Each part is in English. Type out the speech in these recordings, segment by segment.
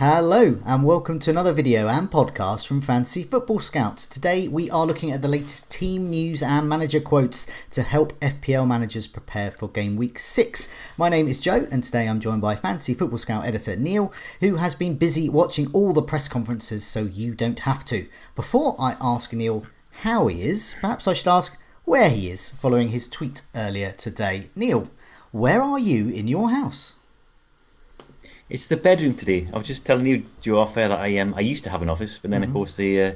Hello and welcome to another video and podcast from Fantasy Football Scouts. Today we are looking at the latest team news and manager quotes to help FPL managers prepare for Gameweek 6. My name is Joe and today I'm joined by Fantasy Football Scout editor Neale, who has been busy watching all the press conferences so you don't have to. Before I ask Neale how he is, perhaps I should ask where he is following his tweet earlier today. Neale, where are you in your house? It's the bedroom today. I was just telling you, Joe, off air that I used to have an office, but then of course the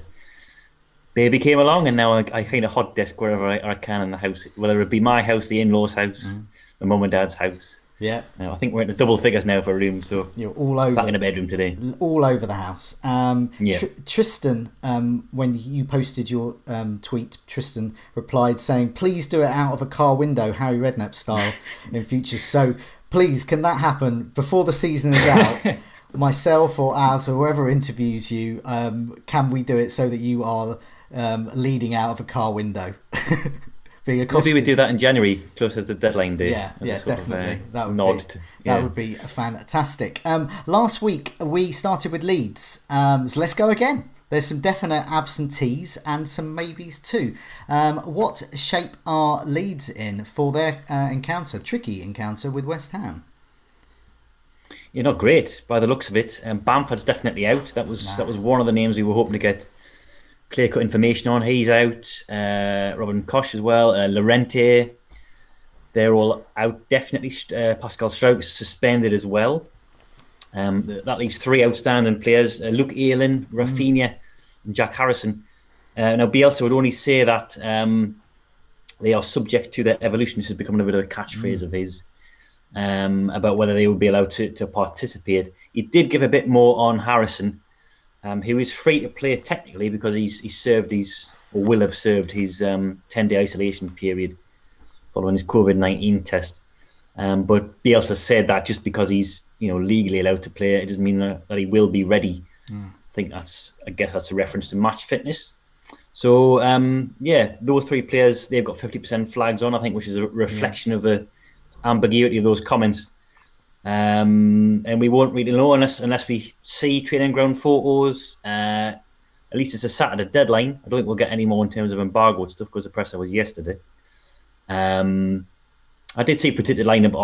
baby came along, and now I find a hot desk wherever I can in the house, whether it be my house, the in-laws' house, my mum and dad's house. Yeah. I think we're into double figures now for rooms, so you're all over. Back in the bedroom today. All over the house. Yeah. Tristan, when you posted your tweet, Tristan replied saying, "Please do it out of a car window, Harry Redknapp style, in future." So. Please, can that happen before the season is out? Myself or Az or whoever interviews you, can we do it so that you are leading out of a car window? Maybe we do that in January, closer to the deadline day. Yeah, definitely. That would be fantastic. Last week we started with Leeds, so let's go again. There's some definite absentees and some maybes too. What shape are Leeds in for their tricky encounter with West Ham? You're not great by the looks of it. Bamford's definitely out. That was one of the names we were hoping to get clear-cut information on. He's out. Robin Koch as well. Llorente, they're all out. Definitely Pascal Struijs suspended as well. That leaves three outstanding players: Luke Ayling, Rafinha, and Jack Harrison. Now Bielsa would only say that they are subject to their evolution. This is becoming a bit of a catchphrase of his about whether they would be allowed to participate. He did give a bit more on Harrison, who is free to play technically because he's served or will have served his 10-day isolation period following his COVID-19 test. But Bielsa said that just because he's legally allowed to play, it doesn't mean that he will be ready. I guess that's a reference to match fitness. So those three players, they've got 50% flags on, I think, which is a reflection of the ambiguity of those comments. And we won't really know unless we see training ground photos. At least it's a Saturday deadline. I don't think we'll get any more in terms of embargo stuff because the presser was yesterday. I did see a predicted lineup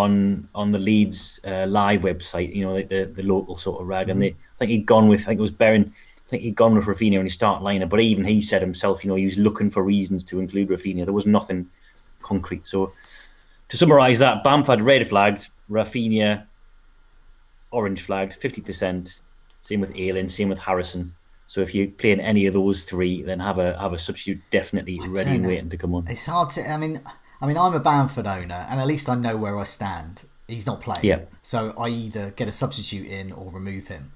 on the Leeds live website, the local sort of rag, and I think he'd gone with Rafinha when he started lineup, but even he said himself, he was looking for reasons to include Rafinha. There was nothing concrete. So to summarise that, Bamford red flagged, Rafinha orange flagged, 50%. Same with Ayling, same with Harrison. So if you're playing any of those three, then have a substitute definitely ready and waiting to come on. It's hard to. I mean, I'm a Bamford owner, and at least I know where I stand. He's not playing, so I either get a substitute in or remove him.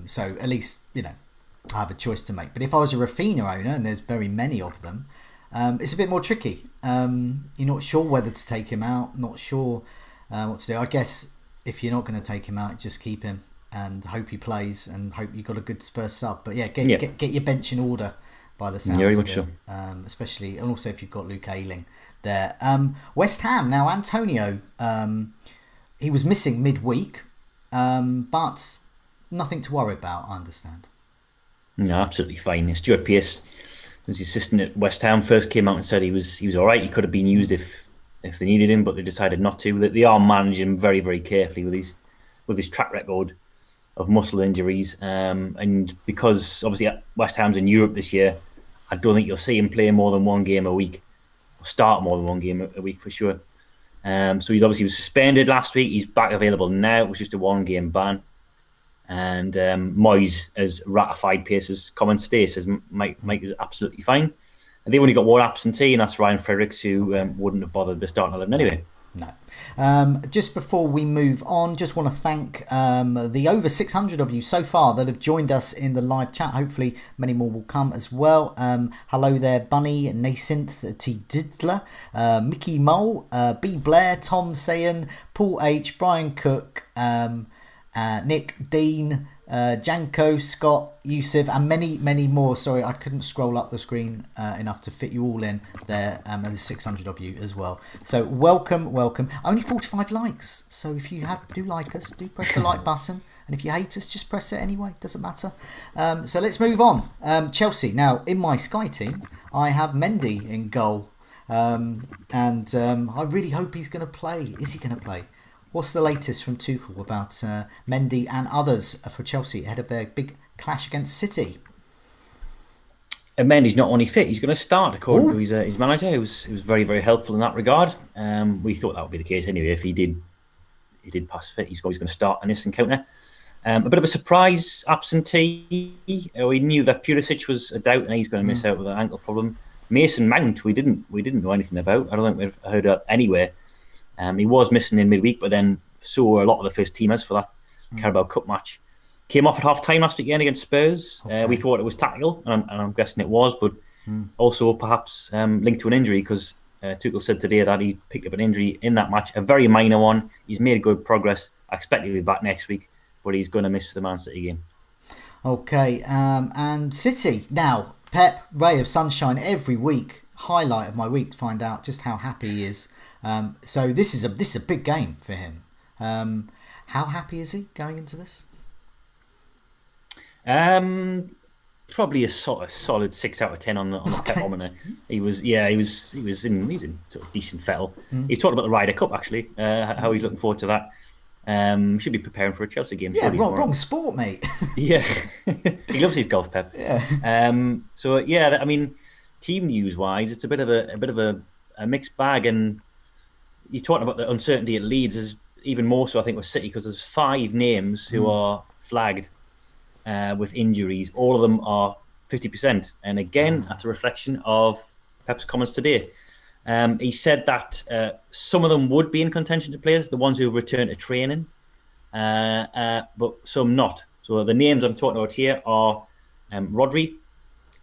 So at least I have a choice to make. But if I was a Rafinha owner, and there's very many of them, it's a bit more tricky. You're not sure whether to take him out, not sure what to do. I guess if you're not going to take him out, just keep him and hope he plays and hope you've got a good first sub. But get your bench in order by the sounds of it. Sure. Especially, and also if you've got Luke Ayling there. West Ham, now Antonio, he was missing midweek, but nothing to worry about, I understand. No, absolutely fine. Stuart Pearce, as the assistant at West Ham, first came out and said he was all right. He could have been used if they needed him, but they decided not to. They are managing him very, very carefully with his track record of muscle injuries, and because obviously West Ham's in Europe this year, I don't think you'll see him play more than one game a week, or start more than one game a week for sure. So he was suspended last week. He's back available now. It was just a one-game ban. And Moyes has ratified Pearce's comments today. Says Mike is absolutely fine. And they've only got one absentee, and that's Ryan Fredericks, who wouldn't have bothered to start another anyway. No. Just before we move on, just want to thank the over 600 of you so far that have joined us in the live chat. Hopefully many more will come as well. Hello there, Bunny, Nasynth, T. Diddler, Mickey Mole, B. Blair, Tom Sayan, Paul H, Brian Cook, Nick, Dean, Janko, Scott, Yusuf, and many more. Sorry, I couldn't scroll up the screen enough to fit you all in there, and there's 600 of you as well. So welcome. Only 45 likes. So if you do like us, do press the like button, and if you hate us, just press it anyway. Doesn't matter. So let's move on. Chelsea. Now in my Sky team, I have Mendy in goal, and I really hope he's going to play. Is he going to play? What's the latest from Tuchel about Mendy and others for Chelsea ahead of their big clash against City? And Mendy's not only fit; he's going to start, according to his manager, who was very, very helpful in that regard. We thought that would be the case anyway. If he did pass fit, he's always going to start in this encounter. A bit of a surprise absentee. We knew that Pulisic was a doubt, and he's going to miss out with an ankle problem. Mason Mount, we didn't know anything about. I don't think we've heard that anywhere. He was missing in midweek, but then so a lot of the first teamers for that Carabao Cup match. Came off at half-time last weekend against Spurs. Okay. We thought it was tactical, and I'm guessing it was, but also perhaps linked to an injury, because Tuchel said today that he picked up an injury in that match, a very minor one. He's made good progress. I expect he'll be back next week, but he's going to miss the Man City game. Okay, and City. Now, Pep, ray of sunshine every week. Highlight of my week to find out just how happy he is. So this is a big game for him. How happy is he going into this? Probably a sort of solid 6 out of 10 on the Pepometer. He's in sort of decent fettle. He talked about the Ryder Cup actually. How he's looking forward to that. Should be preparing for a Chelsea game. Yeah, wrong sport, mate. Yeah, he loves his golf, Pep. Yeah. So yeah, I mean, team news wise, it's a bit of a mixed bag, and you're talking about the uncertainty at Leeds is even more so, I think, with City, because there's 5 names who are flagged with injuries. All of them are 50%, and again, that's a reflection of Pep's comments today. He said that some of them would be in contention to play, the ones who return to training, but some not. So the names I'm talking about here are Rodri,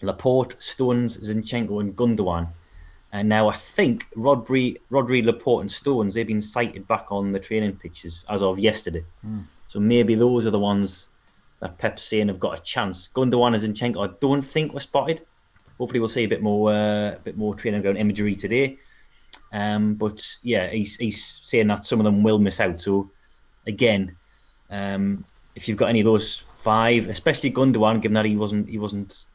Laporte, Stones, Zinchenko, and Gundogan. And now I think Rodri, Laporte, and Stones, they've been sighted back on the training pitches as of yesterday. So maybe those are the ones that Pep's saying have got a chance. Gundogan and Zinchenko, I don't think were spotted. Hopefully we'll see a bit more training ground imagery today. But yeah, he's saying that some of them will miss out. So again, if you've got any of those 5, especially Gundogan, given that he wasn't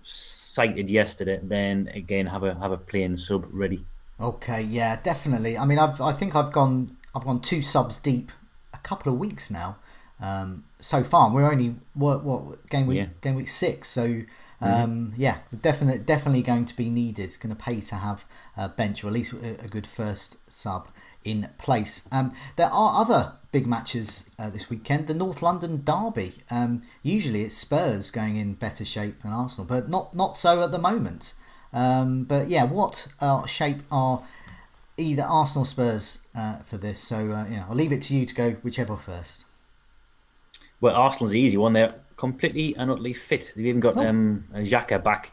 sighted yesterday, then again have a plain sub ready. Okay, yeah, definitely. I mean, I think I've gone 2 subs deep a couple of weeks now. So far, we're only game week 6. So yeah, definitely going to be needed. It's going to pay to have a bench, or at least a good first sub in place. There are other big matches this weekend. The North London derby. Usually it's Spurs going in better shape than Arsenal, but not so at the moment. But yeah, what shape are either Arsenal or Spurs for this? So I'll leave it to you to go whichever first. Well, Arsenal's the easy one. They're completely and utterly fit. They've even got Xhaka back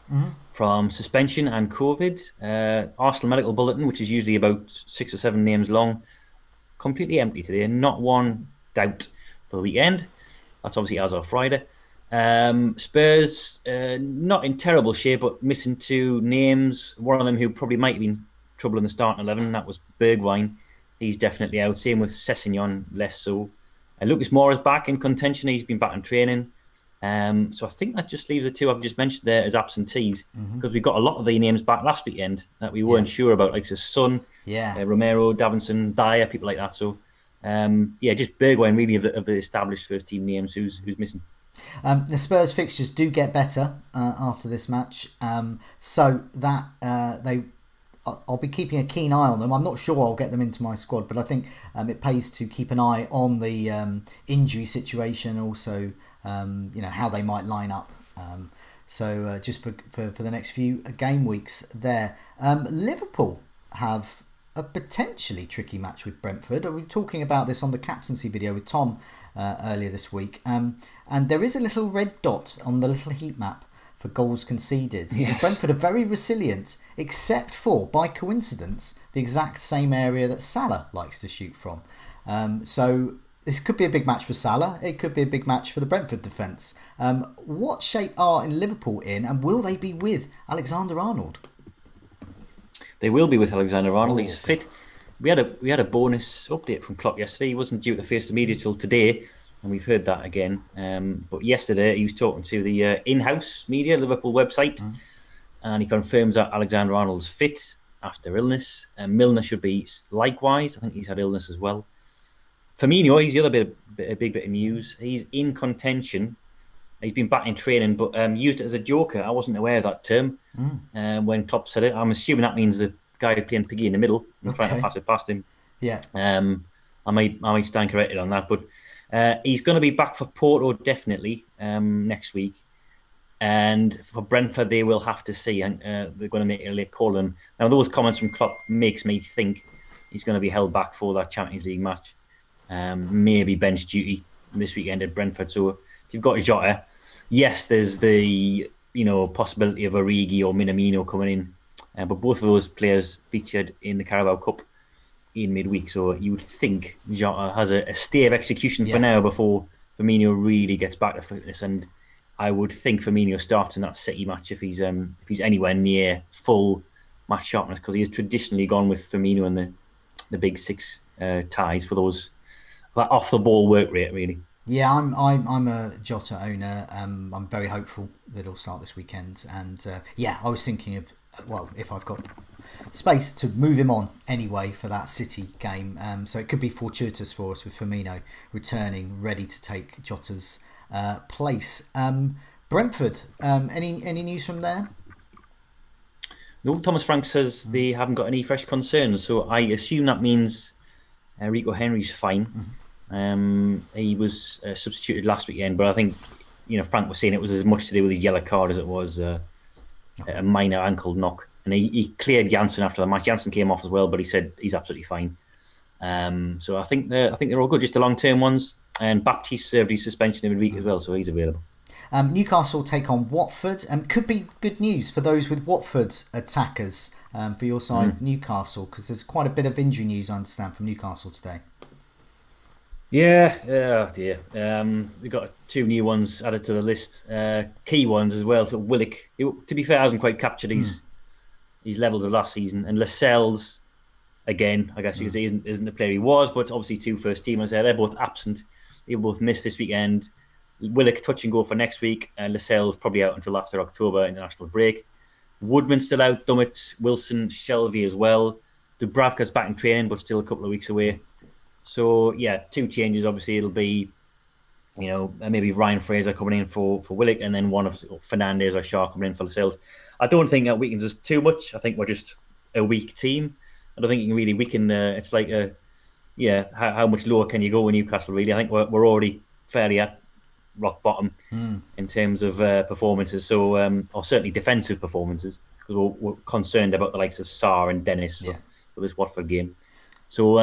from suspension and COVID. Arsenal Medical Bulletin, which is usually about 6 or 7 names long, completely empty today. Not one doubt for the weekend. That's obviously as of Friday. Spurs, not in terrible shape, but missing 2 names. One of them who probably might have been trouble in the starting 11, that was Bergwijn. He's definitely out. Same with Sessegnon, less so. Lucas Moura's back in contention. He's been back in training. So I think that just leaves the 2 I've just mentioned there as absentees, because we got a lot of the names back last weekend that we weren't sure about, like Son, Romero, Davinson, Dyer, people like that. So just Bergwijn really of the established first team names who's missing. The Spurs fixtures do get better after this match, so that I'll be keeping a keen eye on them. I'm not sure I'll get them into my squad, but I think it pays to keep an eye on the injury situation, also how they might line up. So just for the next few game weeks there. Liverpool have a potentially tricky match with Brentford. We were talking about this on the captaincy video with Tom earlier this week. And there is a little red dot on the little heat map for goals conceded. Yes. Brentford are very resilient, except for, by coincidence, the exact same area that Salah likes to shoot from. So this could be a big match for Salah. It could be a big match for the Brentford defence. What shape are in Liverpool in, and will they be with Alexander-Arnold? They will be with Alexander-Arnold. He's good. fit. We had a bonus update from Klopp yesterday. He wasn't due to face the media till today, and we've heard that again. But yesterday he was talking to the in-house media, Liverpool website, and he confirms that Alexander-Arnold's fit after illness. Milner should be likewise. I think he's had illness as well. Firmino, he's the other big bit of news. He's in contention. He's been back in training, but used it as a joker. I wasn't aware of that term when Klopp said it. I'm assuming that means the guy playing Piggy in the middle and trying to pass it past him. Yeah. I might stand corrected on that, but he's going to be back for Porto definitely next week. And for Brentford, they will have to see, and they're going to make a late call. And now, those comments from Klopp makes me think he's going to be held back for that Champions League match. Maybe bench duty this weekend at Brentford. So if you've got a Jota, yes, there's the possibility of Origi or Minamino coming in, but both of those players featured in the Carabao Cup in midweek. So you would think Jota has a stay of execution for now before Firmino really gets back to fitness. And I would think Firmino starts in that City match if he's anywhere near full match sharpness, because he has traditionally gone with Firmino and the big six ties for those that off the ball work rate, really. Yeah, I'm a Jota owner. I'm very hopeful that he'll start this weekend. And I was thinking of, if I've got space to move him on anyway for that City game. So it could be fortuitous for us with Firmino returning, ready to take Jota's place. Brentford, any news from there? No, Thomas Frank says they haven't got any fresh concerns. So I assume that means Rico Henry's fine. He was substituted last weekend, but I think Frank was saying it was as much to do with his yellow card as it was a minor ankle knock. And he cleared Janssen after the match. Janssen came off as well, but he said he's absolutely fine. So I think they're all good, just the long-term ones. And Baptiste served his suspension in midweek as well, so he's available. Newcastle take on Watford. Could be good news for those with Watford's attackers for your side, Newcastle, because there's quite a bit of injury news, I understand, from Newcastle today. Yeah, oh dear. We've got 2 new ones added to the list. Key ones as well. So Willock, to be fair, hasn't quite captured his levels of last season. And Lascelles, again, I guess you could say isn't the player he was, but obviously 2 first teamers there. They're both absent. They both missed this weekend. Willock touch and go for next week. Lascelles probably out until after October international break. Woodman still out. Dummett, Wilson, Shelvey as well. Dubravka's back in training, but still a couple of weeks away. So, 2 changes. Obviously, it'll be, maybe Ryan Fraser coming in for Willock, and then one of Fernandes or Shaw coming in for Lascelles. I don't think that weakens us too much. I think we're just a weak team. I don't think you can really weaken. It's like how much lower can you go with Newcastle? Really, I think we're already fairly at rock bottom in terms of performances. So, or certainly defensive performances, because we're concerned about the likes of Sarr and Dennis for this Watford game. So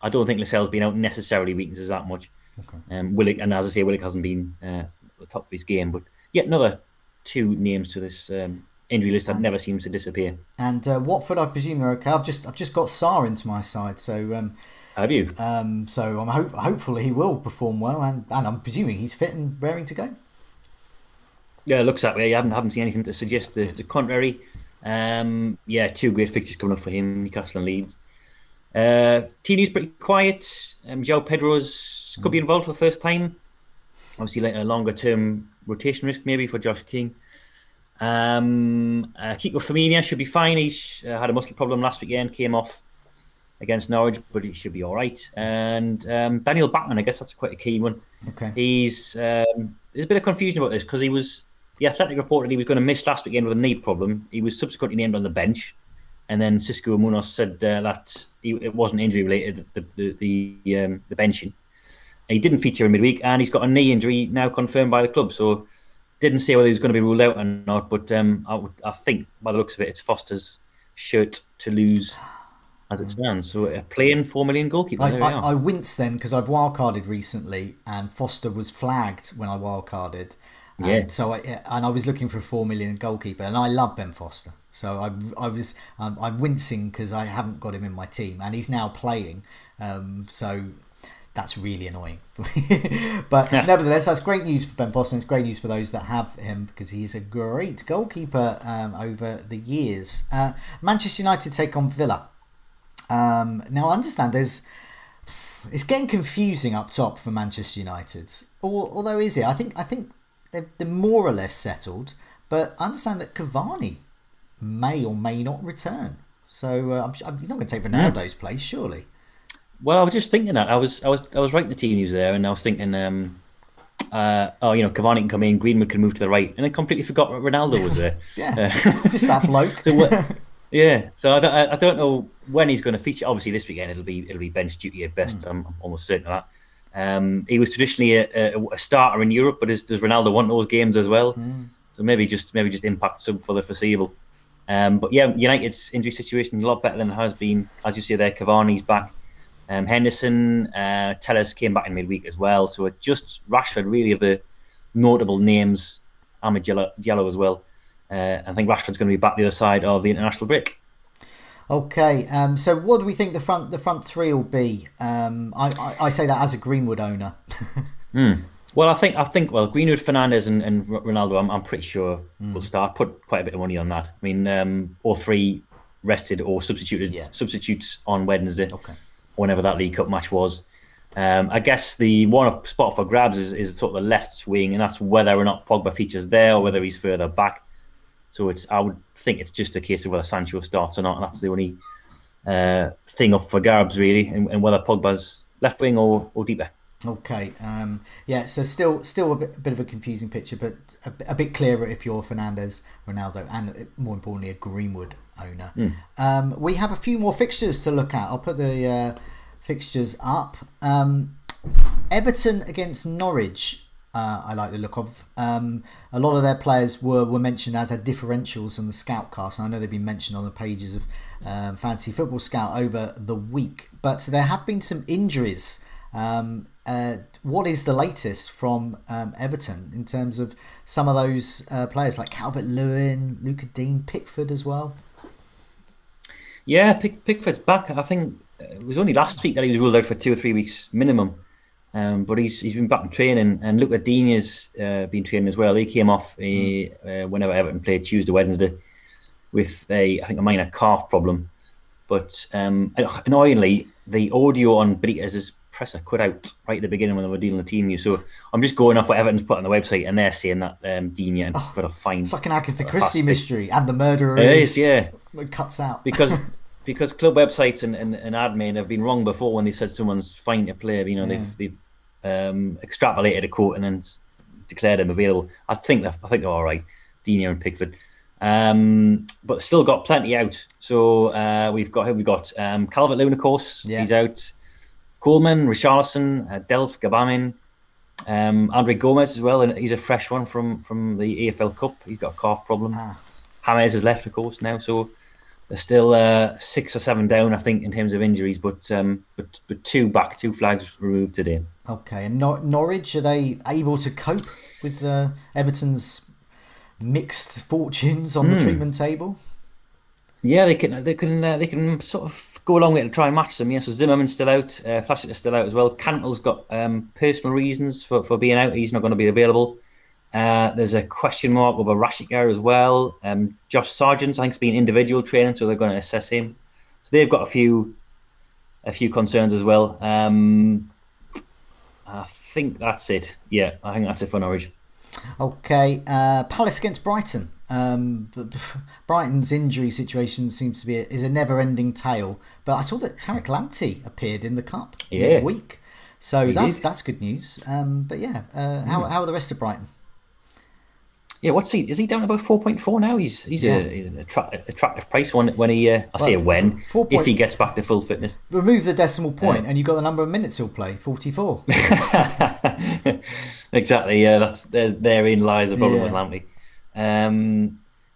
I don't think Lascelles being out necessarily weakens us that much. Okay. Willock, and as I say, Willock hasn't been at the top of his game, but yet another 2 names to this injury list that never seems to disappear. And Watford, I presume they're okay. I've just got Sarr into my side, so have you? So I'm hopefully he will perform well, and I'm presuming he's fit and raring to go. Yeah, it looks that way. I haven't seen anything to suggest the contrary. 2 great fixtures coming up for him, Newcastle and Leeds. Team news pretty quiet. João Pedro's could be involved for the first time. Obviously, like a longer term rotation risk maybe for Josh King. Kiko Firmino should be fine. He's had a muscle problem last weekend, came off against Norwich, but he should be all right. And Daniel Batman, I guess that's quite a key one. Okay. There's a bit of confusion about this because the Athletic reported he was going to miss last weekend with a knee problem. He was subsequently named on the bench. And then Cisco Munoz said that it wasn't injury related, the benching. And he didn't feature in midweek, and he's got a knee injury now confirmed by the club. So didn't say whether he was going to be ruled out or not, but I think by the looks of it, it's Foster's shirt to lose as it stands. So a playing $4 million goalkeeper. I winced then because I've wildcarded recently, and Foster was flagged when I wildcarded. And so I was looking for a $4 million goalkeeper, and I love Ben Foster. So I'm wincing because I haven't got him in my team, and he's now playing. So that's really annoying for me. But nevertheless, that's great news for Ben Foster. It's great news for those that have him, because he is a great goalkeeper over the years. Manchester United take on Villa. Now I understand it's getting confusing up top for Manchester United. Although is it? I think they're more or less settled. But I understand that Cavani may or may not return. So he's not going to take Ronaldo's place, surely. Well, I was just thinking that I was writing the team news there, and I was thinking, Cavani can come in, Greenwood can move to the right, and I completely forgot that Ronaldo was there. Just that bloke. So I don't know when he's going to feature. Obviously, this weekend it'll be bench duty at best. I'm almost certain of that. He was traditionally a starter in Europe, but does Ronaldo want those games as well? So maybe just impact sub for the foreseeable. But yeah, United's injury situation is a lot better than it has been. As you say there, Cavani's back. Henderson, Tellers came back in midweek as well. So it's just Rashford really of the notable names. Ahmed Diallo as well. I think Rashford's going to be back the other side of the international break. Okay, so what do we think the front three will be? I say that as a Greenwood owner. Well, I think Greenwood, Fernandes, and Ronaldo. I'm pretty sure will start. Put quite a bit of money on that. I mean, all three rested or substitutes on Wednesday, whenever that League Cup match was. I guess the one spot for grabs is sort of the left wing, and that's whether or not Pogba features there or whether he's further back. So I would think it's just a case of whether Sancho starts or not, and that's the only thing up for grabs really, and whether Pogba's left wing or deeper. Okay, so still a bit of a confusing picture, but a bit clearer if you're Fernandes, Ronaldo, and more importantly a Greenwood owner. We have a few more fixtures to look at. I'll put the fixtures up. Everton against Norwich. I like the look of. A lot of their players were mentioned as differentials on the Scoutcast, and I know they've been mentioned on the pages of Fantasy Football Scout over the week. But there have been some injuries. What is the latest from Everton in terms of some of those players like Calvert-Lewin, Luca Dean, Pickford as well? Yeah, Pickford's back. I think it was only last week that he was ruled out for 2 or 3 weeks minimum. But he's been back in training, and Luca Dean has been training as well. He came off whenever Everton played Tuesday, Wednesday, with I think a minor calf problem. But annoyingly, the audio on Benitez's presser cut out right at the beginning when they were dealing with the team news. So I'm just going off what Everton's put on the website, and they're saying that Dean and Pickford are fine. It's like an Agatha Christie mystery, and the murderer is it cuts out because club websites and admin have been wrong before when they said someone's fine to play. They've extrapolated a quote and then declared them available. I think they're all right, Dean and Pickford, but still got plenty out. So we've got Calvert-Lewin, of course, he's out. Coleman, Richarlison, Delph, Gabamin, Andre Gomez as well, and he's a fresh one from the AFL Cup. He's got a calf problem. James has left, of course, now, so they're still 6 or 7 down, I think, in terms of injuries, but 2 back, 2 flags removed today. Okay, and Norwich, are they able to cope with Everton's mixed fortunes on the treatment table? Yeah, they can sort of go along with it and try and match them. Yeah, so Zimmerman's still out, Flashett is still out as well. Cantwell's got personal reasons for being out. He's not going to be available. There's a question mark over Rashica as well. Josh Sargent, I think, has been individual training, so they're going to assess him. So they've got a few concerns as well. I think that's it. Yeah, I think that's it for Norwich. Okay, Palace against Brighton. Brighton's injury situation seems to be is a never-ending tale. But I saw that Tariq Lamptey appeared in the cup midweek, so that's good news. But yeah, how are the rest of Brighton? Yeah, what's he? Is he down about 4.4 now? He's an attractive price when he. If he gets back to full fitness. Remove the decimal point, and you've got the number of minutes he'll play. 44. Exactly. Yeah, therein lies the problem with Lamptey.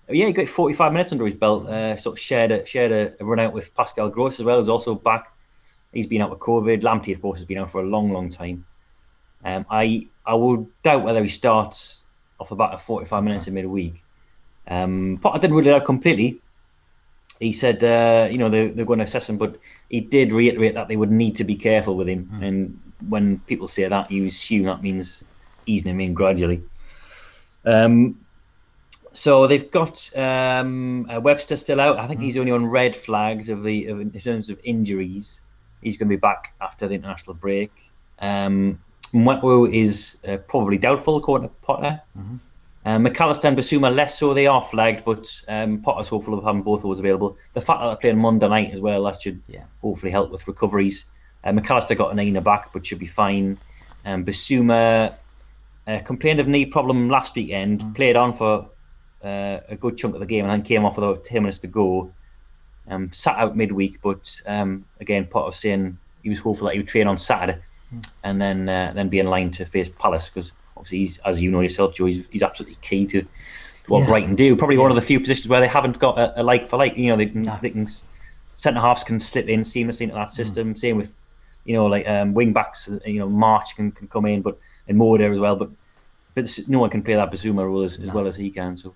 He got 45 minutes under his belt. Sort of shared a run out with Pascal Gross as well, who's also back. He's been out with COVID. Lamptey, of course, has been out for a long, long time. I would doubt whether he starts off about 45 minutes in midweek. Potter didn't rule it out completely. He said, they're going to assess him, but he did reiterate that they would need to be careful with him, and when people say that, you assume that means easing him in gradually. So they've got Webster still out. I think he's only on red flags in terms of injuries. He's going to be back after the international break. Mwepu is probably doubtful, according to Potter. McAllister and Basuma less so. They are flagged, but Potter's hopeful of having both of those available. The fact that they're playing Monday night as well, that should hopefully help with recoveries. McAllister got an knee in the back, but should be fine. Basuma complained of knee problem last weekend, played on for a good chunk of the game, and then came off with about 10 minutes to go. Sat out midweek, but again, Potter was saying he was hopeful that he would train on Saturday and then be in line to face Palace, because obviously he's, as you know yourself, Joe, he's absolutely key to what Brighton do. Probably one of the few positions where they haven't got a like for like. They can centre halves can slip in seamlessly into that system. Same with wing backs. March can come in, and Moore there as well. But no one can play that Basuma role as well as he can. So,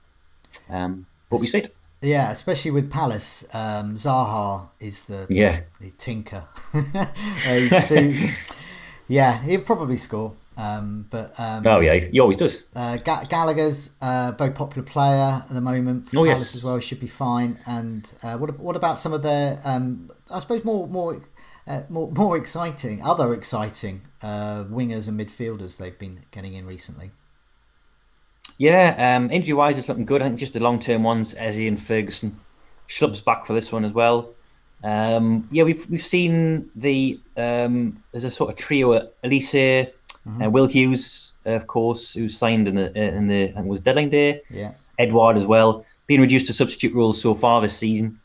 but we see. Yeah, especially with Palace, Zaha is the tinker. He'll probably score. He always does. Gallagher's a very popular player at the moment for Palace as well. He should be fine. And what about some of their, I suppose more exciting wingers and midfielders they've been getting in recently? Yeah, injury-wise, it's looking good. I think just the long-term ones, Eze and Ferguson. Schlupp's back for this one as well. We've seen there's a sort of trio: Elise, Will Hughes, of course, who signed in the I think it was deadline day. Yeah. Edouard as well, being reduced to substitute roles so far this season,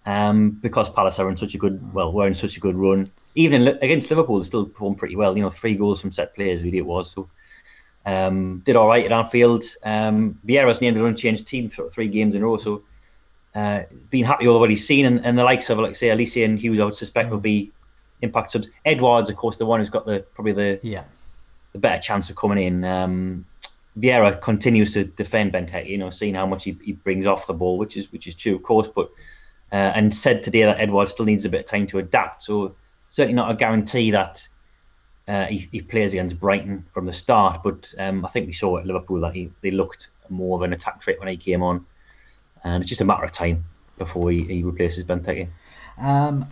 because Palace are in such a good were in such a good run. Even against Liverpool, they still performed pretty well. 3 goals from set players, really it was. So. Did all right at Anfield. Vieira's named an unchanged team for 3 games in a row, so been happy with what he's seen. And the likes of, like say, Elise and Hughes, I would suspect will be impact subs. Edouard's, of course, the one who's got probably the better chance of coming in. Vieira continues to defend Benteke, seeing how much he brings off the ball, which is true, of course. But and said today that Edouard still needs a bit of time to adapt. So certainly not a guarantee that. He plays against Brighton from the start, but I think we saw at Liverpool that they looked more of an attack threat when he came on, and it's just a matter of time before he replaces Benteke.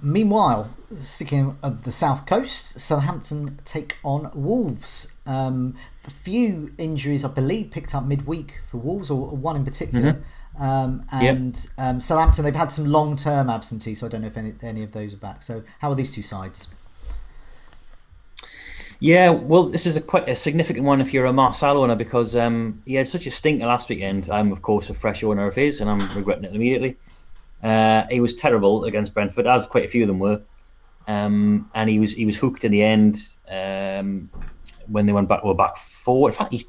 Meanwhile, sticking at the south coast, Southampton take on Wolves. A few injuries, I believe, picked up midweek for Wolves, or one in particular. Southampton, they've had some long-term absentees, so I don't know if any of those are back. So how are these two sides? Yeah, well, this is quite a significant one if you're a Marcel owner, because he had such a stinker last weekend. I'm, of course, a fresh owner of his, and I'm regretting it immediately. He was terrible against Brentford, as quite a few of them were, and he was hooked in the end when they were back 4. In fact, he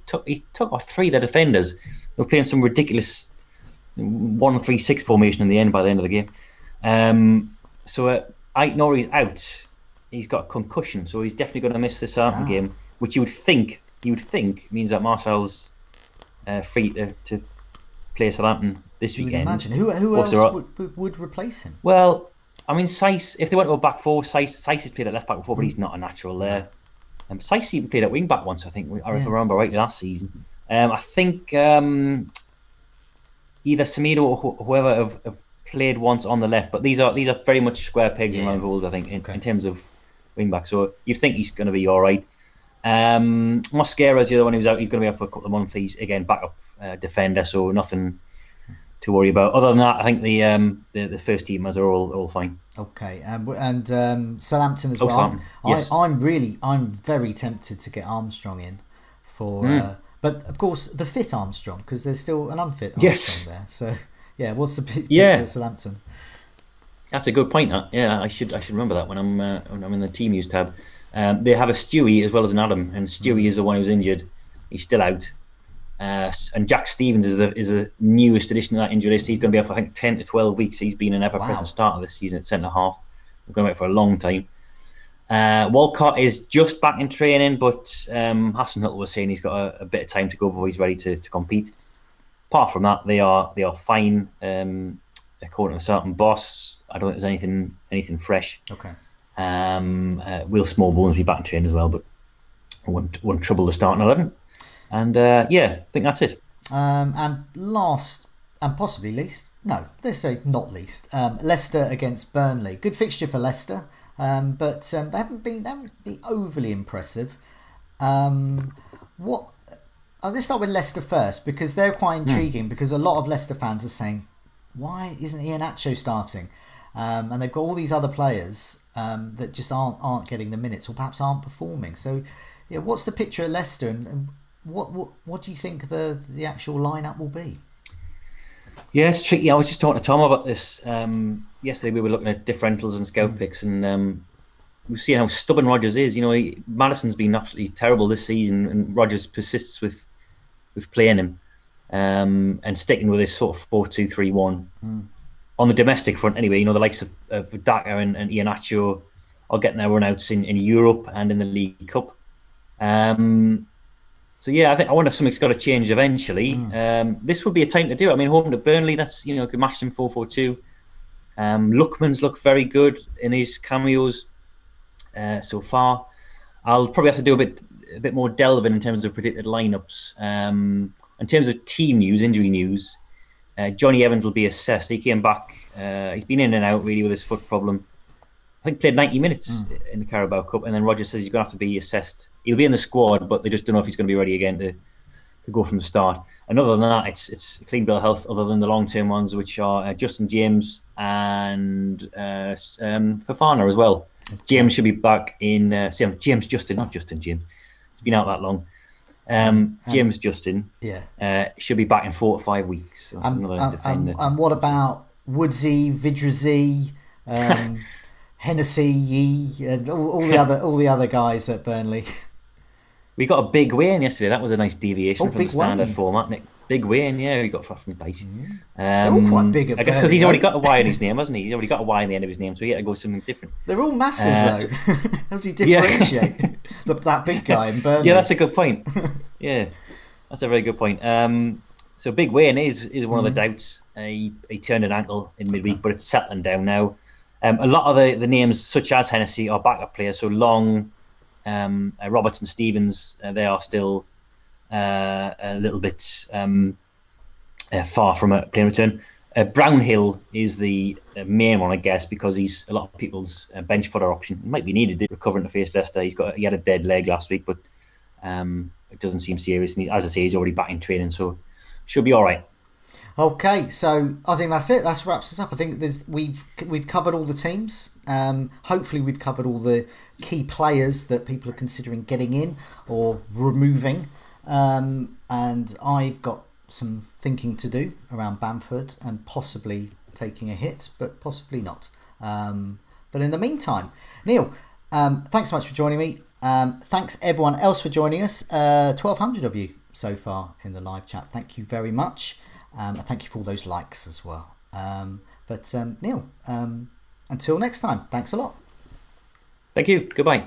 took off 3 of the defenders. They were playing some ridiculous 1-3-6 formation in the end by the end of the game. So Aït-Nouri's out. He's got a concussion, so he's definitely going to miss the Southampton game, which you would think means that Marcel's free to play Southampton this weekend. Imagine who else would replace him? Well, I mean, Saiss. If they went to a back 4, Saiss has played at left back before, but he's not a natural there. Saiss even played at wing back once, I think. I remember right last season. I think either Semedo or whoever have played once on the left, but these are very much square pegs and round holes, I think, in terms of wing back. So you think he's going to be all right. Mosquera's the other one who's out. He's going to be out for a couple of months. He's again backup defender, so nothing to worry about. Other than that, I think the first teamers are all fine. Okay, and Southampton as well. Yes. I'm very tempted to get Armstrong in for, but of course the fit Armstrong, because there's still an unfit Armstrong there. So yeah, what's the picture at Southampton? That's a good point. I should remember that when I'm in the team use tab. They have a Stewie as well as an Adam, and Stewie is the one who's injured. He's still out. And Jack Stevens is the newest addition to that injury list. He's going to be out for, I think, 10 to 12 weeks. He's been an ever-present starter this season at centre half. We're going to wait for a long time. Walcott is just back in training, but Hasenhüttl was saying he's got a bit of time to go before he's ready to compete. Apart from that, they are fine. According to a certain boss, I don't think there's anything fresh. Okay. Will Smallbones will be back in training as well, but won't trouble the starting 11. And I think that's it. And last, and possibly least, no, let's say not least, Leicester against Burnley. Good fixture for Leicester, but they haven't been overly impressive. Let's start with Leicester first, because they're quite intriguing, because a lot of Leicester fans are saying, why isn't Iheanacho starting? And they've got all these other players that just aren't getting the minutes, or perhaps aren't performing. So, yeah, what's the picture at Leicester, and what do you think the actual lineup will be? Yeah, it's tricky. I was just talking to Tom about this yesterday. We were looking at differentials and scout picks, and we've seen how stubborn Rodgers is. Maddison's been absolutely terrible this season, and Rodgers persists with playing him and sticking with this sort of 4-2-3-1 on the domestic front. Anyway, the likes of Daka and Iheanacho are getting their run-outs in Europe and in the League Cup. So yeah, I wonder if something's got to change eventually. This would be a time to do it. I mean, home to Burnley, that's could match them 4-4-2. Lookman's looked very good in his cameos so far. I'll probably have to do a bit more delving in terms of predicted lineups. In terms of team news, injury news, Johnny Evans will be assessed. He came back. He's been in and out really with his foot problem. I think played 90 minutes in the Carabao Cup, and then Rodgers says he's going to have to be assessed. He'll be in the squad, but they just don't know if he's going to be ready again to go from the start. And other than that, it's a clean bill of health, other than the long-term ones, which are Justin James and Fofana as well. Okay. James should be back in... James Justin, not Justin James. It's been out that long. James Justin should be back in 4 to 5 weeks. So and what about Woodsy, Vidrisi, Hennessy, all the other guys at Burnley? We got a Big Wayne yesterday. That was a nice deviation from the standard format. Nick. Big Wayne, yeah, we got from the bite. They're all quite big at Burnley. I guess because he's already got a Y in his name, hasn't he? He's already got a Y in the end of his name, so he had to go with something different. They're all massive, though. How does he differentiate that big guy in Burnley? Yeah, that's a good point. Yeah, that's a very good point. So Big Wayne is one of the doubts. He turned an ankle in midweek, but it's settling down now. A lot of the names, such as Hennessy, are backup players. So Long, Robertson, Stevens, they are still a little bit far from a playing return. Brownhill is the main one, I guess, because he's a lot of people's bench fodder option. It might be needed recovering to face Leicester. He had a dead leg last week, but it doesn't seem serious. And as I say, he's already back in training, so should be all right. Okay, so I think that's it. That wraps us up. I think we've covered all the teams. Hopefully, we've covered all the key players that people are considering getting in or removing. And I've got some thinking to do around Bamford and possibly taking a hit, but possibly not. But in the meantime, Neale, thanks so much for joining me. Thanks everyone else for joining us. 1,200 of you so far in the live chat. Thank you very much. Thank you for all those likes as well. But Neale, until next time, thanks a lot. Thank you. Goodbye.